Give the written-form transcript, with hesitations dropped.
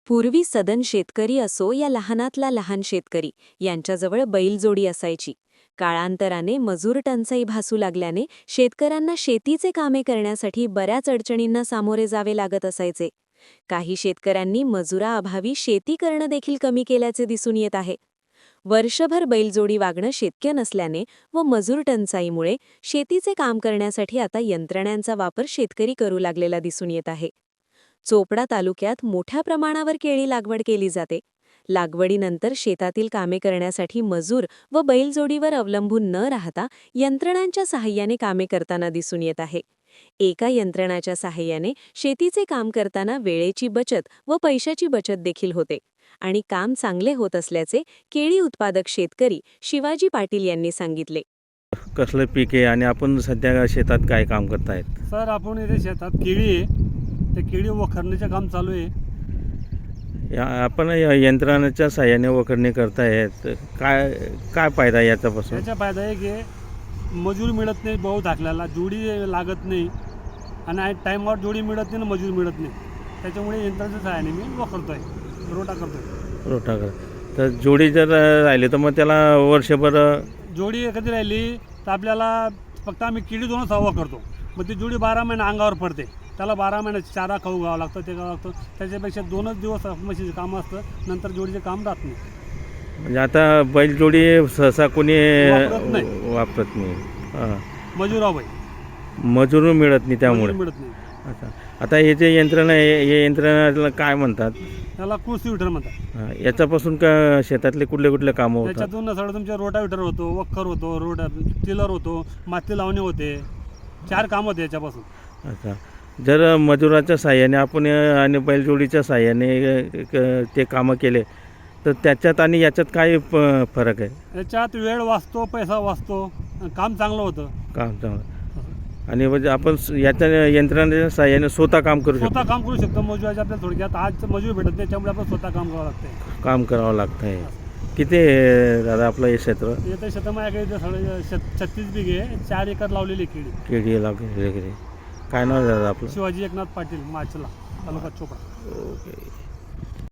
पूर्वी सदन शेतकरी असो या लहानातला लहान शेतकरी यांच्याजवळ बैलजोडी असायची. काळांतराने मजूर टंचाई भासू लागल्याने शेतकऱ्यांना शेतीचे कामे करण्यासाठी बऱ्याच अडचणींना सामोरे जावे लागत असायचे. काही शेतकऱ्यांनी मजुराअभावी शेती करणं देखील कमी केल्याचे दिसून येत आहे. वर्षभर बैलजोडी वागणं शक्य नसल्याने व मजूर टंचाईमुळे शेतीचे काम करण्यासाठी आता यंत्रणा वापर शेतकरी करू लागलेला दिसून येत आहे. चोपडा तालुक्यात मोठ्या प्रमाणावर केळी लागवड केली जाते. लागवडीनंतर शेतातील कामे करण्यासाठी मजूर व बैलजोडीवर अवलंबून न राहता यंत्रणांच्या सहाय्याने कामे करताना दिसून येत आहे. एका यंत्रणाच्या सहाय्याने शेतीचे काम करताना वेळेची बचत व पैशाची बचत देखील होते आणि काम चांगले होत असल्याचे केळी उत्पादक शेतकरी शिवाजी पाटील यांनी सांगितले. कसलं पीक आहे आणि आपण सध्या शेतात काय काम करतायत? सर, आपण इथे शेतात केळी आहे, ते केळी वखरण्याचे काम चालू आहे. आपण यंत्रणाच्या साहाय्याने वखरणी करतायत, काय काय फायदा याच्यापासून? याचा फायदा आहे की मजूर मिळत नाही, भाऊ धाकल्याला जोडी लागत नाही आणि टाईमवर जोडी मिळत नाही आणि मजूर मिळत नाही. त्याच्यामुळे यंत्राच्या सहाय्याने मी वखरतोय, रोटा करतोय. रोटा कर तर जोडी जर राहिली तर मग त्याला वर्षभर जोडी कधी राहिली तर आपल्याला फक्त आम्ही केळी दोनच हवा करतो. मग ती जोडी 12 महिने अंगावर पडते. त्याला 12 महिने चारा खाऊ घ्यावं लागतं, ते घ्यावं लागतं. त्याच्यापेक्षा 2च दिवस म्हशीचं काम असतं, नंतर जोडीचं काम राहत नाही. म्हणजे आता बैलजोडी सहसा कोणी वापरत नाही. मजुराबाई मजूर मिळत नाही त्यामुळे मिळत नाही. अच्छा, आता हे जे यंत्रणा आहे हे यंत्रणाला काय म्हणतात? त्याला कुळसीविटर म्हणतात. याच्यापासून का शेतातले कुठले कुठले कामं होतात? त्याच्यातून सगळं तुमच्या रोटाविटर होतो, वखर होतो, टिलर होतो, माती लावणे होते. 4 कामं होते याच्यापासून. अच्छा, जर मजुराच्या साहाय्याने आपण आणि बैलजोडीच्या साहाय्याने ते कामं केले तर त्याच्यात आणि याच्यात काय फरक आहे? याच्यात वेळ वाचतो, पैसा वाचतो, काम चांगलं होतं. काम चांगलं आणि म्हणजे आपण याच्या यंत्रणाच्या साहाय्याने स्वतः काम करू शकतो. स्वतः काम करू शकतो. मजुराचे आपल्याला थोडक्यात आज मजूर भेटत नाही, त्याच्यामुळे आपण स्वतः काम करावं लागतं. काम करावं लागतं आहे. किती आहे दादा आपलं हे क्षेत्र? येतं शेतं माझ्याकडे सगळं 36 बिघे, 4 एकर लावलेली केळी लागली वगैरे. काय नाव आहे दादा आपलं? शिवाजी एकनाथ पाटील, माचला, तालुका चोपडा. ओके.